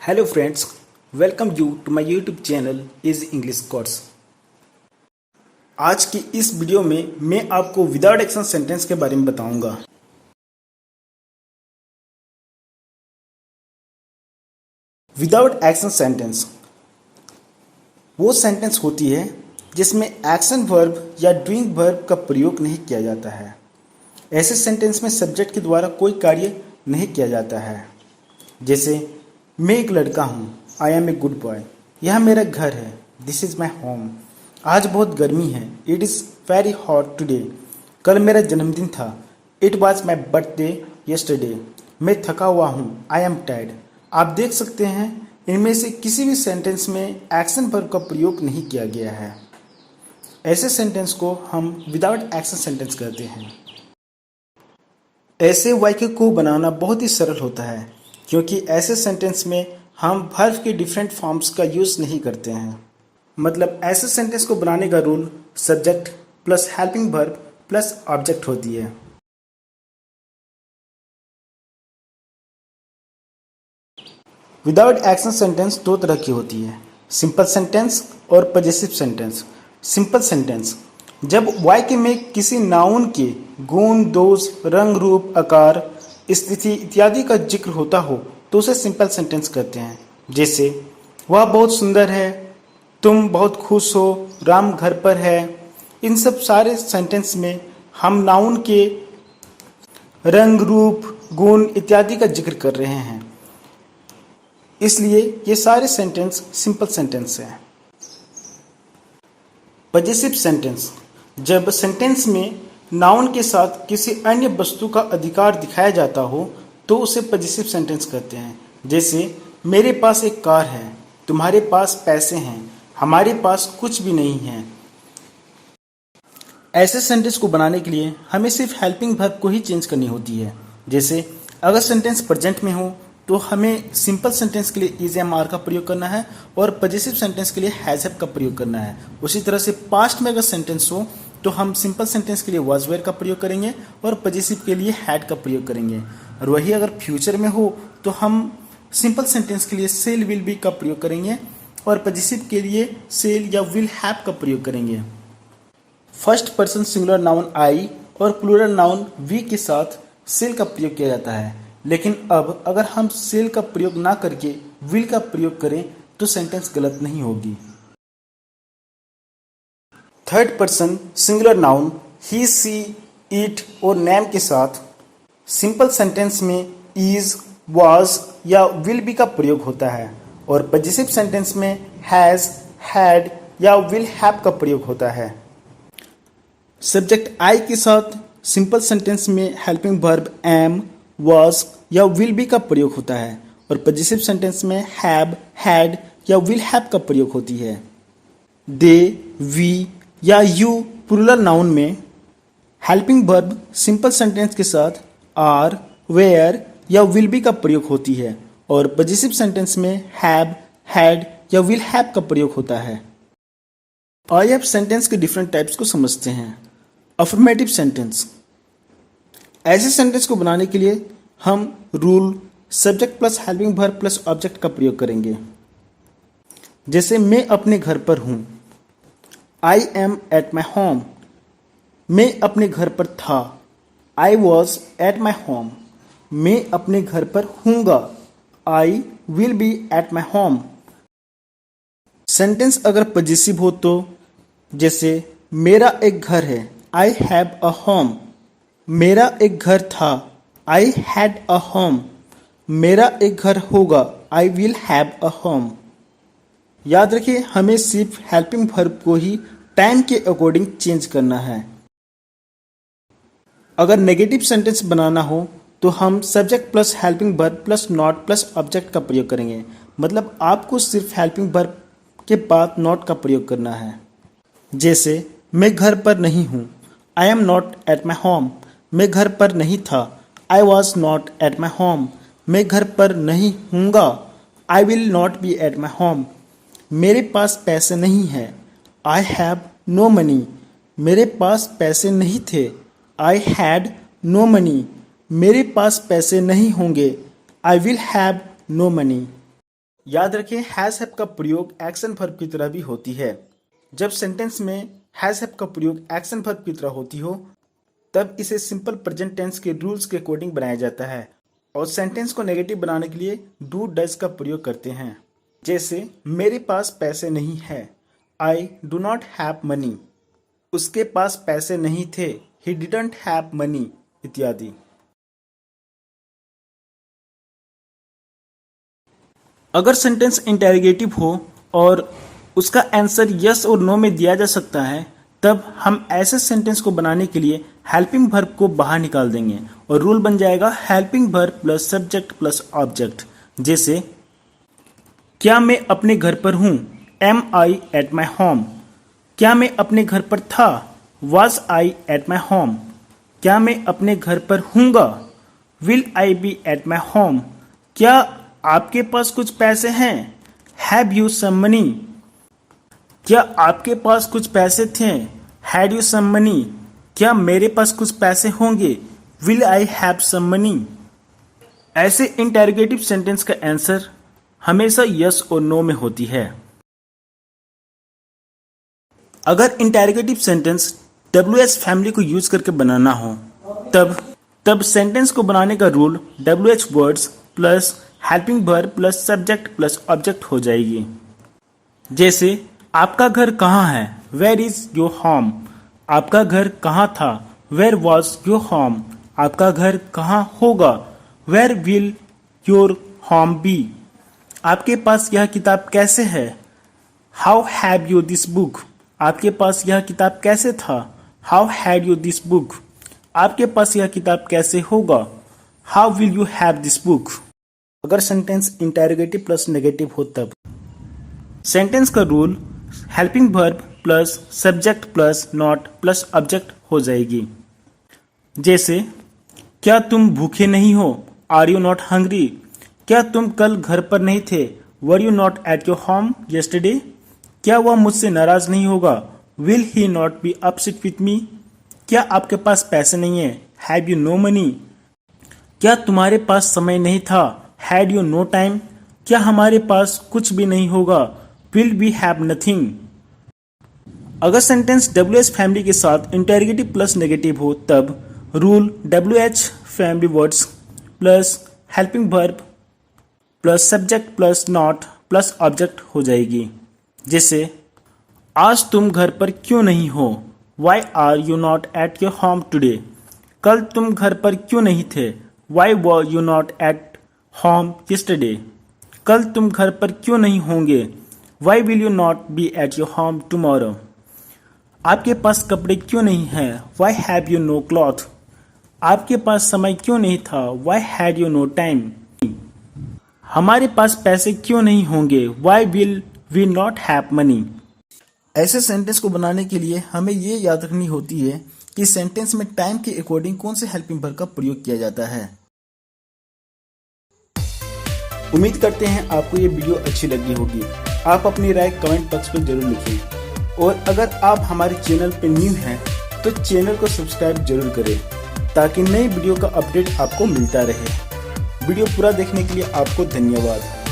Hello friends, welcome you to my YouTube channel is English course. आज की इस video में मैं आपको विदाउट एक्शन सेंटेंस के बारे में बताऊंगा। विदाउट एक्शन सेंटेंस वो सेंटेंस होती है जिसमें एक्शन वर्ब या डूइंग वर्ब का प्रयोग नहीं किया जाता है। ऐसे सेंटेंस में सब्जेक्ट के द्वारा कोई कार्य नहीं किया जाता है। जैसे मैं एक लड़का हूँ, I am a good boy. यह मेरा घर है, दिस इज़ माई होम। आज बहुत गर्मी है, it is very hot today. कल मेरा जन्मदिन था, it was my birthday yesterday. मैं थका हुआ हूँ, आई एम टायर्ड। आप देख सकते हैं इनमें से किसी भी सेंटेंस में एक्शन वर्ब का प्रयोग नहीं किया गया है। ऐसे सेंटेंस को हम विदाउट एक्शन सेंटेंस कहते हैं। ऐसे वाक्य को बनाना बहुत ही सरल होता है क्योंकि ऐसे सेंटेंस में हम वर्ब के डिफरेंट फॉर्म्स का यूज़ नहीं करते हैं। मतलब ऐसे सेंटेंस को बनाने का rule subject plus helping verb plus object होती है। विदाउट एक्शन सेंटेंस दो तरह की होती है, सिंपल सेंटेंस और पजेसिव सेंटेंस। सिंपल सेंटेंस जब वाक्य में किसी नाउन के गुण, दोष, रंग, रूप, आकार, स्थिति इत्यादि का जिक्र होता हो तो उसे सिंपल सेंटेंस कहते हैं। जैसे वह बहुत सुंदर है, तुम बहुत खुश हो, राम घर पर है। इन सब सारे सेंटेंस में हम नाउन के रंग, रूप, गुण इत्यादि का जिक्र कर रहे हैं, इसलिए ये सारे सेंटेंस सिंपल सेंटेंस हैं। पजेसिव सेंटेंस जब सेंटेंस में नाउन के साथ किसी अन्य वस्तु का अधिकार दिखाया जाता हो तो उसे पजेसिव सेंटेंस कहते हैं। जैसे मेरे पास एक कार है, तुम्हारे पास पैसे हैं, हमारे पास कुछ भी नहीं है। ऐसे सेंटेंस को बनाने के लिए हमें सिर्फ हेल्पिंग वर्ब को ही चेंज करनी होती है। जैसे अगर सेंटेंस प्रेजेंट में हो तो हमें सिंपल सेंटेंस के लिए इज एम आर का प्रयोग करना है और पजेसिव सेंटेंस के लिए हैज हैव का प्रयोग करना है। उसी तरह से पास्ट में अगर सेंटेंस हो तो हम सिंपल सेंटेंस के लिए वाज वेयर का प्रयोग करेंगे और पजेसिव के लिए हैड का प्रयोग करेंगे। और वही अगर फ्यूचर में हो तो हम सिंपल सेंटेंस के लिए सेल विल बी का प्रयोग करेंगे और पजेसिव के लिए सेल या विल हैव का प्रयोग करेंगे। First person singular noun I और प्लूरल नाउन वी के साथ सेल का प्रयोग किया जाता है, लेकिन अब अगर हम सेल का प्रयोग ना करके विल का प्रयोग करें तो सेंटेंस गलत नहीं होगी। Third person singular noun he, she, it और नेम के साथ सिंपल सेंटेंस में इज, वाज या विल बी का प्रयोग होता है और पजेसिव सेंटेंस में हैज, हैड या विल हैव का प्रयोग होता है। सब्जेक्ट आई के साथ सिंपल सेंटेंस में हेल्पिंग वर्ब एम, वाज या विल बी का प्रयोग होता है और पजेसिव सेंटेंस में हैव, हैड या विल हैव का प्रयोग होती है। दे, वी या यू प्लूरल नाउन में हेल्पिंग वर्ब सिंपल सेंटेंस के साथ आर, वेयर या विल बी का प्रयोग होती है और पजेसिव सेंटेंस में हैव, हैड या विल हैव का प्रयोग होता है। आइए अब सेंटेंस के डिफरेंट टाइप्स को समझते हैं। अफर्मेटिव सेंटेंस ऐसे सेंटेंस को बनाने के लिए हम rule subject plus helping verb plus object का प्रयोग करेंगे। जैसे मैं अपने घर पर हूँ, I am at my home. मैं अपने घर पर था, I was at my home. मैं अपने घर पर हूँगा, I will be at my home. Sentence अगर पजेसिव हो तो जैसे मेरा एक घर है, आई हैव अ होम। मेरा एक घर था, आई हैड अ होम। मेरा एक घर होगा, आई विल हैव अ होम। याद रखिए हमें सिर्फ हेल्पिंग वर्ब को ही टाइम के अकॉर्डिंग चेंज करना है। अगर नेगेटिव सेंटेंस बनाना हो तो हम subject plus helping verb plus not plus object का प्रयोग करेंगे। मतलब आपको सिर्फ हेल्पिंग वर्ब के बाद नॉट का प्रयोग करना है। जैसे मैं घर पर नहीं हूँ, I am not at my home. मैं घर पर नहीं था, I was not at my home. मैं घर पर नहीं हूँगा, I will not be at my home. मेरे पास पैसे नहीं हैं, आई हैव नो मनी। मेरे पास पैसे नहीं थे, आई हैड नो मनी। मेरे पास पैसे नहीं होंगे, I will have no money. याद रखें, हैज हैव का प्रयोग एक्शन वर्ब की तरह भी होती है। जब सेंटेंस में हैज हैव का प्रयोग एक्शन वर्ब की तरह होती हो तब इसे सिंपल प्रेजेंट टेंस के रूल्स के अकॉर्डिंग बनाया जाता है और सेंटेंस को नेगेटिव बनाने के लिए डू डज का प्रयोग करते हैं। जैसे मेरे पास पैसे नहीं है, I do not have money. उसके पास पैसे नहीं थे, ही डिडंट हैव मनी इत्यादि। अगर सेंटेंस इंटेरोगेटिव हो और उसका आंसर यस और नो में दिया जा सकता है तब हम ऐसे सेंटेंस को बनाने के लिए हेल्पिंग वर्ब को बाहर निकाल देंगे और रूल बन जाएगा helping verb plus subject plus object. जैसे क्या मैं अपने घर पर हूं, am I at my home. क्या मैं अपने घर पर था, was I at my home. क्या मैं अपने घर पर हूंगा, will I be at my home. क्या आपके पास कुछ पैसे हैं, हैव यू सम मनी। क्या आपके पास कुछ पैसे थे, हैड यू सम मनी। क्या मेरे पास कुछ पैसे होंगे, will I have some money. ऐसे इंटेरोगेटिव सेंटेंस का आंसर हमेशा यस और नो में होती है। अगर इंटेरोगेटिव सेंटेंस WH फैमिली को यूज करके बनाना हो तब सेंटेंस को बनाने का rule WH words plus helping verb plus subject plus object हो जाएगी। जैसे आपका घर कहाँ है, वेयर इज योर होम। आपका घर कहाँ था, वेयर वॉज योर होम। आपका घर कहाँ होगा, where will your home be. आपके पास यह किताब कैसे है, how have you this book. आपके पास यह किताब कैसे था, how had you this book. आपके पास यह किताब कैसे होगा, how will you have this book. अगर सेंटेंस इंटेरोगेटिव प्लस नेगेटिव हो तब सेंटेंस का rule helping verb plus subject plus not plus object हो जाएगी। जैसे क्या तुम भूखे नहीं हो, आर यू नॉट हंग्री। क्या तुम कल घर पर नहीं थे, वर you not at your home yesterday. क्या वह मुझसे नाराज नहीं होगा, will he not be upset with me. क्या आपके पास पैसे नहीं है, हैव यू नो मनी। क्या तुम्हारे पास समय नहीं था, हैड यू नो टाइम। क्या हमारे पास कुछ भी नहीं होगा, विल वी हैव नथिंग। अगर सेंटेंस WH फैमिली के साथ इंटेरोगेटिव प्लस नेगेटिव हो तब rule WH family words plus helping verb plus subject plus not plus object हो जाएगी। जैसे आज तुम घर पर क्यों नहीं हो, why are you not at your home today. कल तुम घर पर क्यों नहीं थे, why were you not at home yesterday. कल तुम घर पर क्यों नहीं होंगे, why will you not be at your home tomorrow. आपके पास कपड़े क्यों नहीं हैं, why have you no cloth. आपके पास समय क्यों नहीं था, why had you no time. हमारे पास पैसे क्यों नहीं होंगे, why will we not have money. ऐसे सेंटेंस को बनाने के लिए हमें ये याद रखनी होती है कि सेंटेंस में टाइम के अकॉर्डिंग कौन से हेल्पिंग वर्ब का प्रयोग किया जाता है। उम्मीद करते हैं आपको ये वीडियो अच्छी लगी होगी। आप अपनी राय कमेंट बॉक्स पर जरूर लिखें और अगर आप हमारे चैनल पर न्यू हैं तो चैनल को सब्सक्राइब जरूर करें ताकि नई वीडियो का अपडेट आपको मिलता रहे। वीडियो पूरा देखने के लिए आपको धन्यवाद।